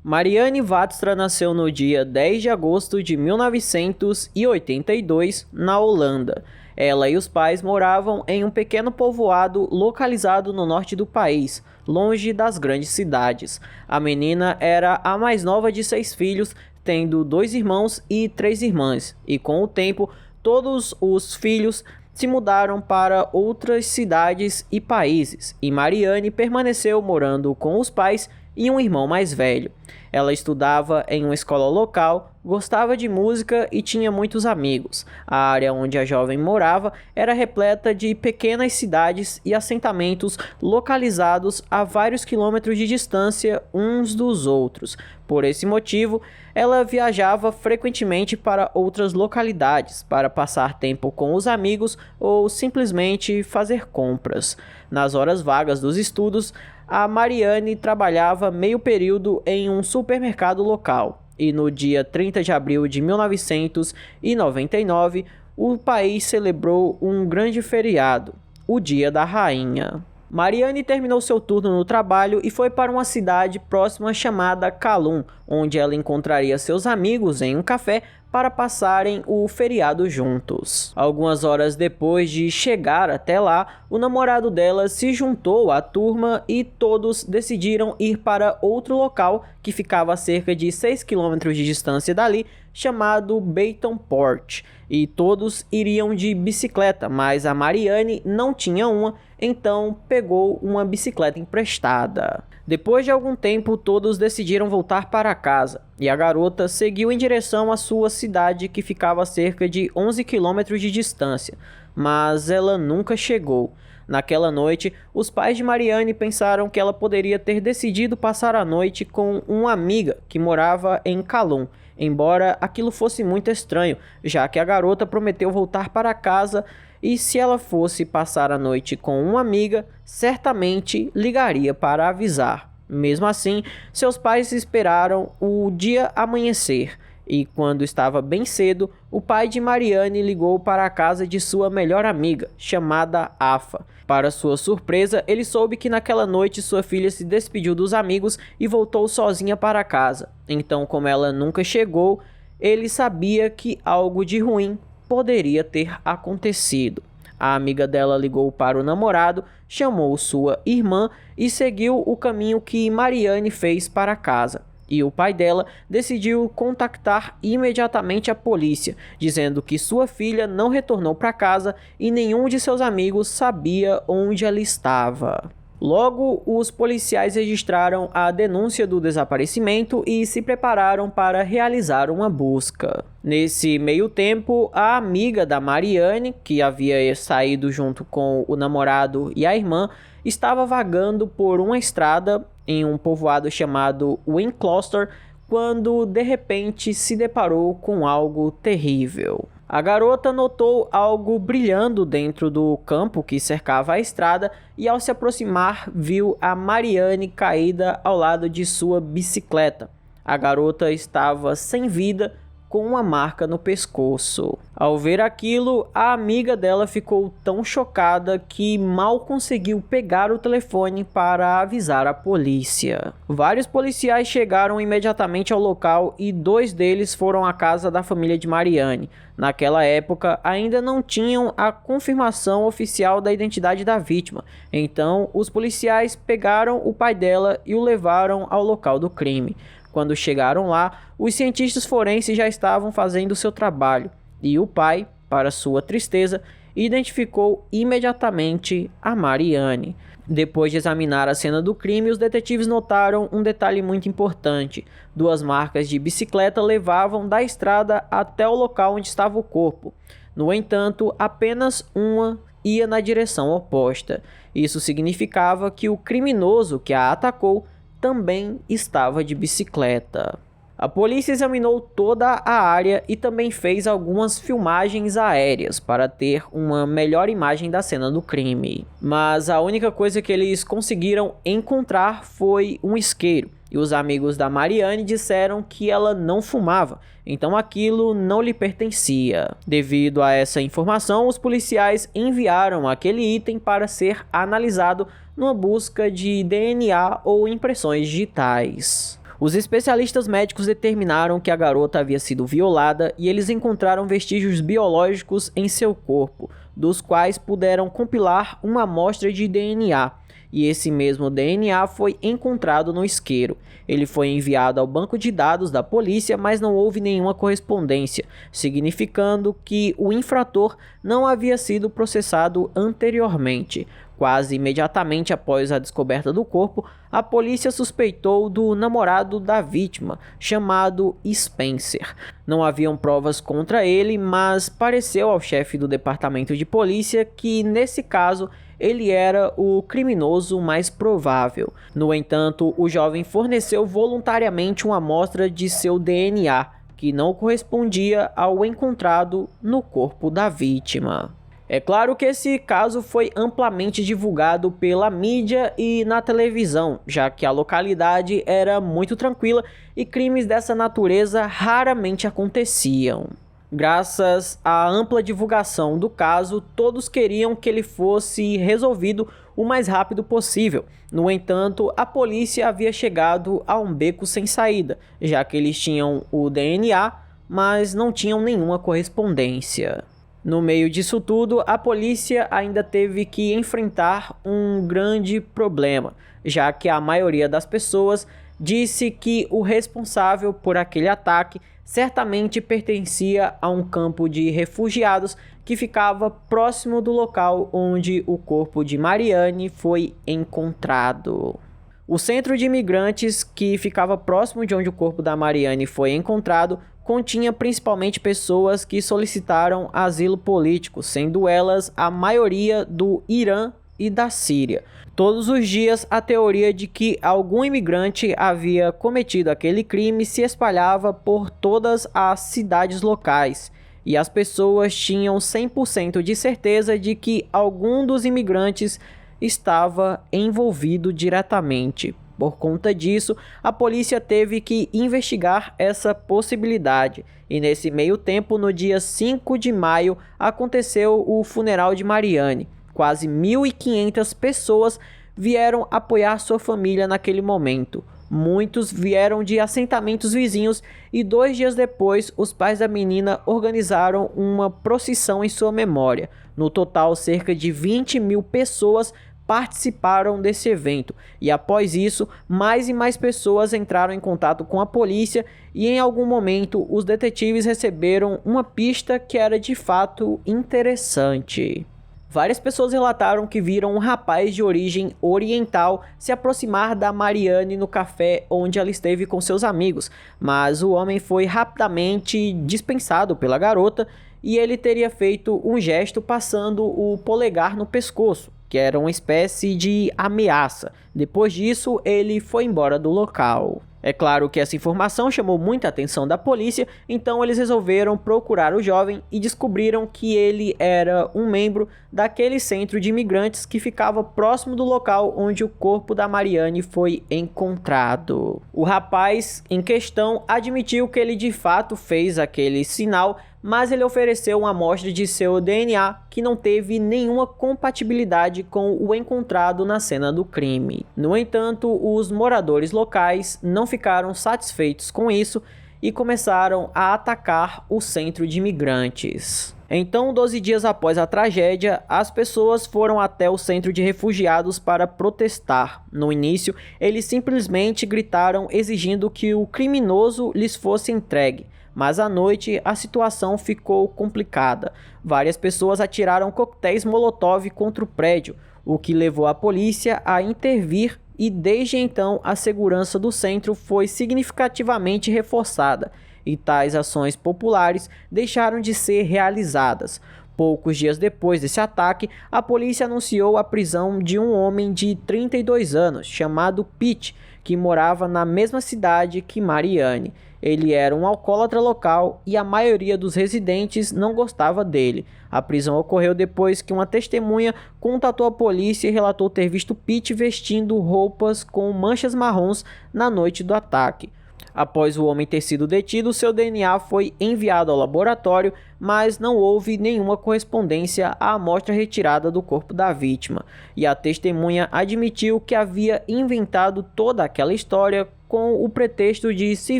Mariane Watstra nasceu no dia 10 de agosto de 1982, na Holanda. Ela e os pais moravam em um pequeno povoado localizado no norte do país, longe das grandes cidades. A menina era a mais nova de 6 filhos, tendo 2 irmãos e 3 irmãs, e com o tempo, todos os filhos se mudaram para outras cidades e países, e Mariane permaneceu morando com os pais e um irmão mais velho. Ela estudava em uma escola local, gostava de música e tinha muitos amigos. A área onde a jovem morava era repleta de pequenas cidades e assentamentos localizados a vários quilômetros de distância uns dos outros. Por esse motivo, ela viajava frequentemente para outras localidades para passar tempo com os amigos ou simplesmente fazer compras. Nas horas vagas dos estudos, a Mariane trabalhava meio período em um supermercado local, e no dia 30 de abril de 1999, o país celebrou um grande feriado, o Dia da Rainha. Mariane terminou seu turno no trabalho e foi para uma cidade próxima chamada Kowloon, onde ela encontraria seus amigos em um café para passarem o feriado juntos. Algumas horas depois de chegar até lá, o namorado dela se juntou à turma e todos decidiram ir para outro local que ficava a cerca de 6 quilômetros de distância dali, chamado Bayton Port, e todos iriam de bicicleta, mas a Mariane não tinha uma, então pegou uma bicicleta emprestada. Depois de algum tempo, todos decidiram voltar para casa, e a garota seguiu em direção à sua cidade, que ficava a cerca de 11 quilômetros de distância, mas ela nunca chegou. Naquela noite, os pais de Mariane pensaram que ela poderia ter decidido passar a noite com uma amiga que morava em Kowloon, embora aquilo fosse muito estranho, já que a garota prometeu voltar para casa e se ela fosse passar a noite com uma amiga, certamente ligaria para avisar. Mesmo assim, seus pais esperaram o dia amanhecer e, quando estava bem cedo, o pai de Mariane ligou para a casa de sua melhor amiga, chamada Afa. Para sua surpresa, ele soube que naquela noite sua filha se despediu dos amigos e voltou sozinha para casa. Então, como ela nunca chegou, ele sabia que algo de ruim poderia ter acontecido. A amiga dela ligou para o namorado, chamou sua irmã e seguiu o caminho que Mariane fez para casa. E o pai dela decidiu contactar imediatamente a polícia, dizendo que sua filha não retornou para casa e nenhum de seus amigos sabia onde ela estava. Logo, os policiais registraram a denúncia do desaparecimento e se prepararam para realizar uma busca. Nesse meio tempo, a amiga da Mariane, que havia saído junto com o namorado e a irmã, estava vagando por uma estrada em um povoado chamado Wincloster, quando de repente se deparou com algo terrível. A garota notou algo brilhando dentro do campo que cercava a estrada e, ao se aproximar, viu a Mariane caída ao lado de sua bicicleta. A garota estava sem vida, com uma marca no pescoço. Ao ver aquilo, a amiga dela ficou tão chocada que mal conseguiu pegar o telefone para avisar a polícia. Vários policiais chegaram imediatamente ao local e 2 deles foram à casa da família de Mariane. Naquela época, ainda não tinham a confirmação oficial da identidade da vítima, então os policiais pegaram o pai dela e o levaram ao local do crime. Quando chegaram lá, os cientistas forenses já estavam fazendo seu trabalho e o pai, para sua tristeza, identificou imediatamente a Mariane. Depois de examinar a cena do crime, os detetives notaram um detalhe muito importante. 2 marcas de bicicleta levavam da estrada até o local onde estava o corpo. No entanto, apenas uma ia na direção oposta. Isso significava que o criminoso que a atacou também estava de bicicleta. A polícia examinou toda a área e também fez algumas filmagens aéreas para ter uma melhor imagem da cena do crime. Mas a única coisa que eles conseguiram encontrar foi um isqueiro. E os amigos da Mariane disseram que ela não fumava, então aquilo não lhe pertencia. Devido a essa informação, os policiais enviaram aquele item para ser analisado numa busca de DNA ou impressões digitais. Os especialistas médicos determinaram que a garota havia sido violada e eles encontraram vestígios biológicos em seu corpo, dos quais puderam compilar uma amostra de DNA. E esse mesmo DNA foi encontrado no isqueiro. Ele foi enviado ao banco de dados da polícia, mas não houve nenhuma correspondência, significando que o infrator não havia sido processado anteriormente. Quase imediatamente após a descoberta do corpo, a polícia suspeitou do namorado da vítima, chamado Spencer. Não haviam provas contra ele, mas pareceu ao chefe do departamento de polícia que, nesse caso, ele era o criminoso mais provável. No entanto, o jovem forneceu voluntariamente uma amostra de seu DNA, que não correspondia ao encontrado no corpo da vítima. É claro que esse caso foi amplamente divulgado pela mídia e na televisão, já que a localidade era muito tranquila e crimes dessa natureza raramente aconteciam. Graças à ampla divulgação do caso, todos queriam que ele fosse resolvido o mais rápido possível. No entanto, a polícia havia chegado a um beco sem saída, já que eles tinham o DNA, mas não tinham nenhuma correspondência. No meio disso tudo, a polícia ainda teve que enfrentar um grande problema, já que a maioria das pessoas disse que o responsável por aquele ataque certamente pertencia a um campo de refugiados que ficava próximo do local onde o corpo de Mariane foi encontrado. O centro de imigrantes, que ficava próximo de onde o corpo da Mariane foi encontrado, continha principalmente pessoas que solicitaram asilo político, sendo elas a maioria do Irã e da Síria. Todos os dias, a teoria de que algum imigrante havia cometido aquele crime se espalhava por todas as cidades locais, e as pessoas tinham 100% de certeza de que algum dos imigrantes estava envolvido diretamente. Por conta disso, a polícia teve que investigar essa possibilidade, e nesse meio tempo, no dia 5 de maio, aconteceu o funeral de Mariane. Quase 1.500 pessoas vieram apoiar sua família naquele momento. Muitos vieram de assentamentos vizinhos e 2 dias depois, os pais da menina organizaram uma procissão em sua memória. No total, cerca de 20.000 pessoas participaram desse evento, e após isso, mais e mais pessoas entraram em contato com a polícia e em algum momento os detetives receberam uma pista que era de fato interessante. Várias pessoas relataram que viram um rapaz de origem oriental se aproximar da Mariane no café onde ela esteve com seus amigos, mas o homem foi rapidamente dispensado pela garota e ele teria feito um gesto passando o polegar no pescoço, que era uma espécie de ameaça. Depois disso, ele foi embora do local. É claro que essa informação chamou muita atenção da polícia, então eles resolveram procurar o jovem e descobriram que ele era um membro daquele centro de imigrantes que ficava próximo do local onde o corpo da Mariane foi encontrado. O rapaz em questão admitiu que ele de fato fez aquele sinal, mas ele ofereceu uma amostra de seu DNA que não teve nenhuma compatibilidade com o encontrado na cena do crime. No entanto, os moradores locais não ficaram satisfeitos com isso e começaram a atacar o centro de imigrantes. Então, 12 dias após a tragédia, as pessoas foram até o centro de refugiados para protestar. No início, eles simplesmente gritaram exigindo que o criminoso lhes fosse entregue. Mas à noite a situação ficou complicada. Várias pessoas atiraram coquetéis Molotov contra o prédio, o que levou a polícia a intervir e desde então a segurança do centro foi significativamente reforçada e tais ações populares deixaram de ser realizadas. Poucos dias depois desse ataque, a polícia anunciou a prisão de um homem de 32 anos chamado Pete, que morava na mesma cidade que Mariane. Ele era um alcoólatra local e a maioria dos residentes não gostava dele. A prisão ocorreu depois que uma testemunha contatou a polícia e relatou ter visto Pete vestindo roupas com manchas marrons na noite do ataque. Após o homem ter sido detido, seu DNA foi enviado ao laboratório, mas não houve nenhuma correspondência à amostra retirada do corpo da vítima, e a testemunha admitiu que havia inventado toda aquela história com o pretexto de se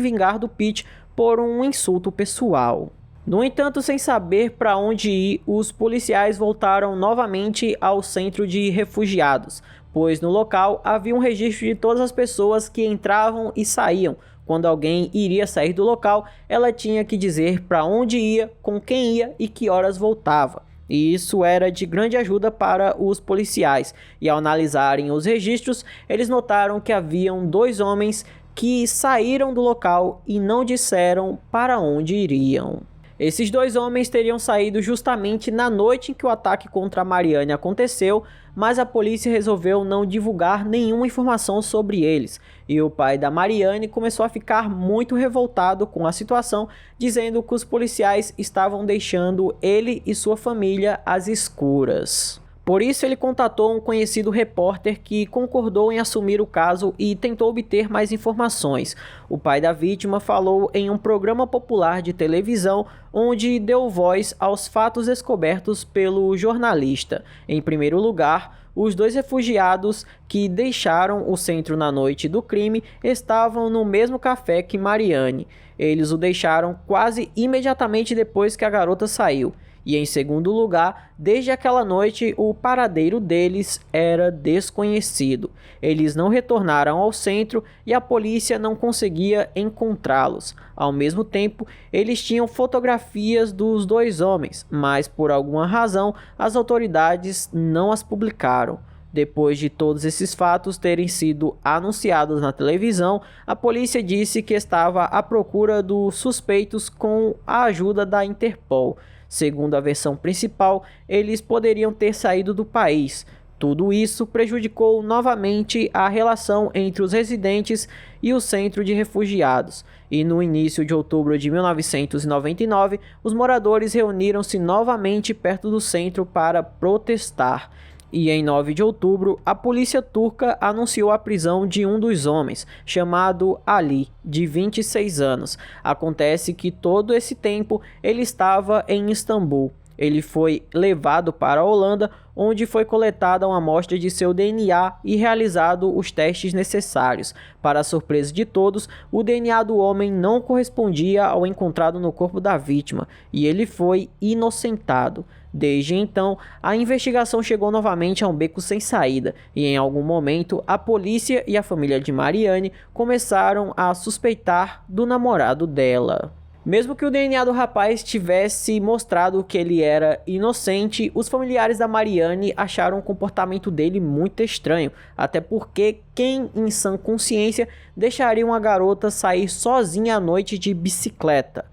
vingar do Pete por um insulto pessoal. No entanto, sem saber para onde ir, os policiais voltaram novamente ao centro de refugiados, pois no local havia um registro de todas as pessoas que entravam e saíam. Quando alguém iria sair do local, ela tinha que dizer para onde ia, com quem ia e que horas voltava. E isso era de grande ajuda para os policiais. E ao analisarem os registros, eles notaram que haviam 2 homens que saíram do local e não disseram para onde iriam. Esses 2 homens teriam saído justamente na noite em que o ataque contra a Mariane aconteceu, mas a polícia resolveu não divulgar nenhuma informação sobre eles, e o pai da Mariane começou a ficar muito revoltado com a situação, dizendo que os policiais estavam deixando ele e sua família às escuras. Por isso, ele contatou um conhecido repórter que concordou em assumir o caso e tentou obter mais informações. O pai da vítima falou em um programa popular de televisão onde deu voz aos fatos descobertos pelo jornalista. Em primeiro lugar, os 2 refugiados que deixaram o centro na noite do crime estavam no mesmo café que Mariane. Eles o deixaram quase imediatamente depois que a garota saiu. E em segundo lugar, desde aquela noite o paradeiro deles era desconhecido. Eles não retornaram ao centro e a polícia não conseguia encontrá-los. Ao mesmo tempo, eles tinham fotografias dos 2 homens, mas por alguma razão as autoridades não as publicaram. Depois de todos esses fatos terem sido anunciados na televisão, a polícia disse que estava à procura dos suspeitos com a ajuda da Interpol. Segundo a versão principal, eles poderiam ter saído do país. Tudo isso prejudicou novamente a relação entre os residentes e o centro de refugiados. E no início de outubro de 1999, os moradores reuniram-se novamente perto do centro para protestar. E em 9 de outubro, a polícia turca anunciou a prisão de um dos homens, chamado Ali, de 26 anos. Acontece que todo esse tempo ele estava em Istambul. Ele foi levado para a Holanda, onde foi coletada uma amostra de seu DNA e realizado os testes necessários. Para a surpresa de todos, o DNA do homem não correspondia ao encontrado no corpo da vítima, e ele foi inocentado. Desde então, a investigação chegou novamente a um beco sem saída, e em algum momento a polícia e a família de Mariane começaram a suspeitar do namorado dela. Mesmo que o DNA do rapaz tivesse mostrado que ele era inocente, os familiares da Mariane acharam o comportamento dele muito estranho, até porque quem em sã consciência deixaria uma garota sair sozinha à noite de bicicleta?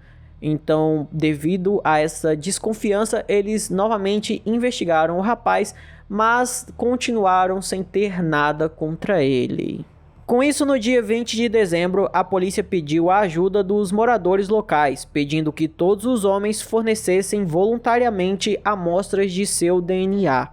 Então, devido a essa desconfiança, eles novamente investigaram o rapaz, mas continuaram sem ter nada contra ele. Com isso, no dia 20 de dezembro, a polícia pediu a ajuda dos moradores locais, pedindo que todos os homens fornecessem voluntariamente amostras de seu DNA.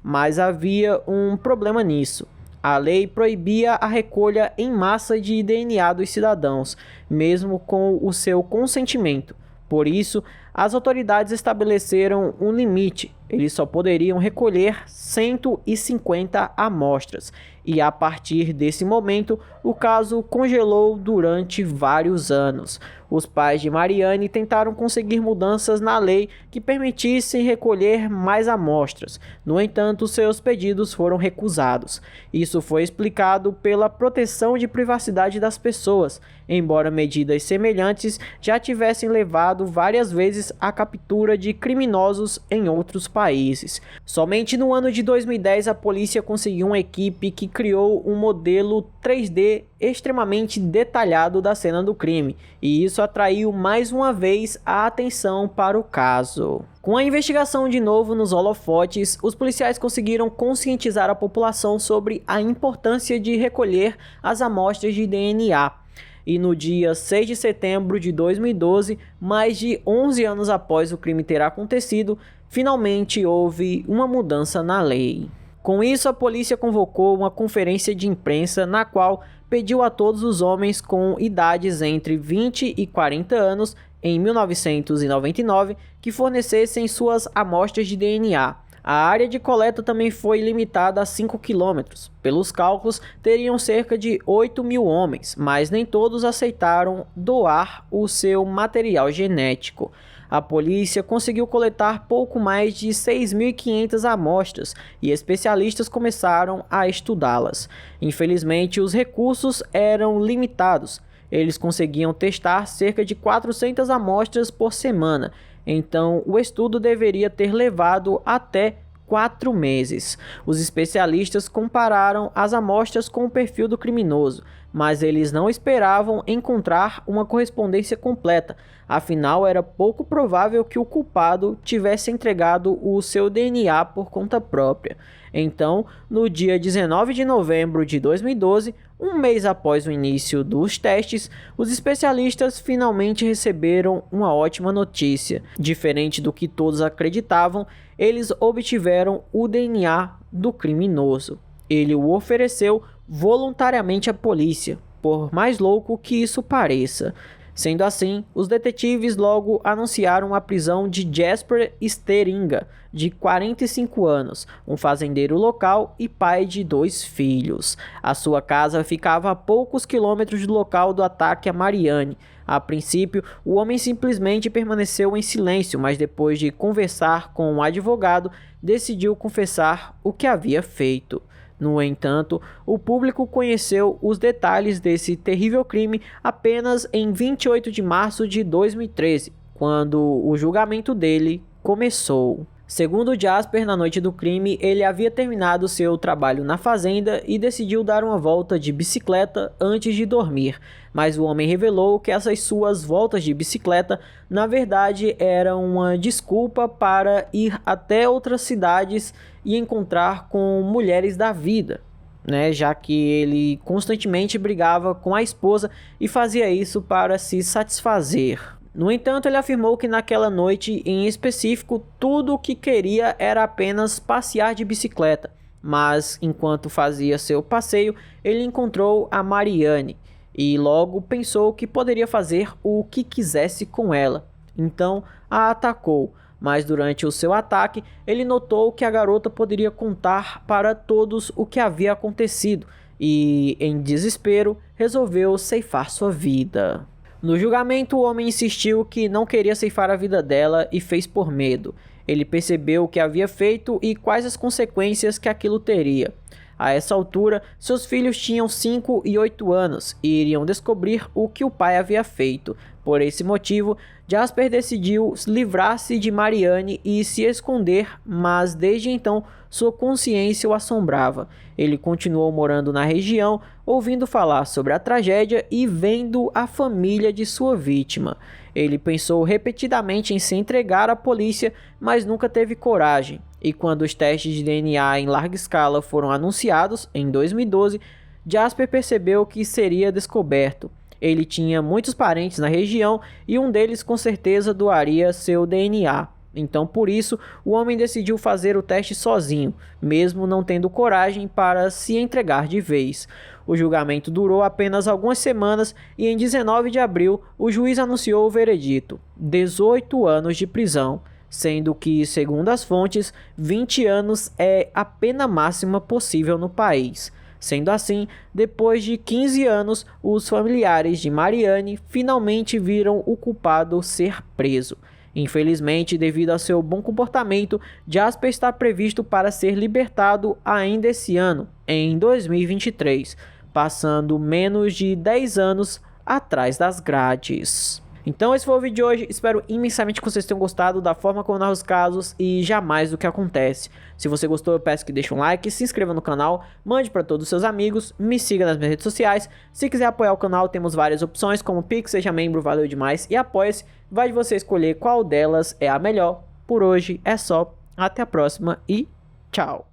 Mas havia um problema nisso. A lei proibia a recolha em massa de DNA dos cidadãos, mesmo com o seu consentimento. Por isso, as autoridades estabeleceram um limite. Eles só poderiam recolher 150 amostras. E a partir desse momento, o caso congelou durante vários anos. Os pais de Mariane tentaram conseguir mudanças na lei que permitissem recolher mais amostras. No entanto, seus pedidos foram recusados. Isso foi explicado pela proteção de privacidade das pessoas, embora medidas semelhantes já tivessem levado várias vezes à captura de criminosos em outros países. Somente no ano de 2010, a polícia conseguiu uma equipe que criou um modelo 3D extremamente detalhado da cena do crime, e isso atraiu mais uma vez a atenção para o caso. Com a investigação de novo nos holofotes, os policiais conseguiram conscientizar a população sobre a importância de recolher as amostras de DNA. E no dia 6 de setembro de 2012, mais de 11 anos após o crime ter acontecido, finalmente houve uma mudança na lei. Com isso, a polícia convocou uma conferência de imprensa na qual pediu a todos os homens com idades entre 20 e 40 anos em 1999 que fornecessem suas amostras de DNA. A área de coleta também foi limitada a 5 km. Pelos cálculos, teriam cerca de 8.000 homens, mas nem todos aceitaram doar o seu material genético. A polícia conseguiu coletar pouco mais de 6.500 amostras e especialistas começaram a estudá-las. Infelizmente, os recursos eram limitados. Eles conseguiam testar cerca de 400 amostras por semana. Então, o estudo deveria ter levado até 4 meses. Os especialistas compararam as amostras com o perfil do criminoso, mas eles não esperavam encontrar uma correspondência completa. Afinal, era pouco provável que o culpado tivesse entregado o seu DNA por conta própria. Então, no dia 19 de novembro de 2012, um mês após o início dos testes, os especialistas finalmente receberam uma ótima notícia. Diferente do que todos acreditavam, eles obtiveram o DNA do criminoso. Ele o ofereceu voluntariamente à polícia, por mais louco que isso pareça. Sendo assim, os detetives logo anunciaram a prisão de Jasper Steringa, de 45 anos, um fazendeiro local e pai de 2 filhos. A sua casa ficava a poucos quilômetros do local do ataque a Marianne. A princípio, o homem simplesmente permaneceu em silêncio, mas depois de conversar com um advogado, decidiu confessar o que havia feito. No entanto, o público conheceu os detalhes desse terrível crime apenas em 28 de março de 2013, quando o julgamento dele começou. Segundo Jasper, na noite do crime, ele havia terminado seu trabalho na fazenda e decidiu dar uma volta de bicicleta antes de dormir, mas o homem revelou que essas suas voltas de bicicleta, na verdade, eram uma desculpa para ir até outras cidades e encontrar com mulheres da vida, já que ele constantemente brigava com a esposa e fazia isso para se satisfazer. No entanto, ele afirmou que naquela noite em específico, tudo o que queria era apenas passear de bicicleta, mas enquanto fazia seu passeio, ele encontrou a Marianne e logo pensou que poderia fazer o que quisesse com ela. Então, a atacou, mas durante o seu ataque, ele notou que a garota poderia contar para todos o que havia acontecido e, em desespero, resolveu ceifar sua vida. No julgamento, o homem insistiu que não queria ceifar a vida dela e fez por medo. Ele percebeu o que havia feito e quais as consequências que aquilo teria. A essa altura, seus filhos tinham 5 e 8 anos e iriam descobrir o que o pai havia feito. Por esse motivo, Jasper decidiu livrar-se de Marianne e se esconder, mas desde então sua consciência o assombrava. Ele continuou morando na região, ouvindo falar sobre a tragédia e vendo a família de sua vítima. Ele pensou repetidamente em se entregar à polícia, mas nunca teve coragem. E quando os testes de DNA em larga escala foram anunciados, em 2012, Jasper percebeu que seria descoberto. Ele tinha muitos parentes na região e um deles com certeza doaria seu DNA. Então, por isso, o homem decidiu fazer o teste sozinho, mesmo não tendo coragem para se entregar de vez. O julgamento durou apenas algumas semanas e em 19 de abril o juiz anunciou o veredito: 18 anos de prisão, sendo que, segundo as fontes, 20 anos é a pena máxima possível no país. Sendo assim, depois de 15 anos, os familiares de Marianne finalmente viram o culpado ser preso. Infelizmente, devido ao seu bom comportamento, Jasper está previsto para ser libertado ainda esse ano, em 2023, passando menos de 10 anos atrás das grades. Então esse foi o vídeo de hoje, espero imensamente que vocês tenham gostado da forma como eu narro os casos e jamais do que acontece. Se você gostou, eu peço que deixe um like, se inscreva no canal, mande para todos os seus amigos, me siga nas minhas redes sociais. Se quiser apoiar o canal, temos várias opções como Pix, seja membro, valeu demais, e apoie-se, vai de você escolher qual delas é a melhor. Por hoje é só, até a próxima e tchau!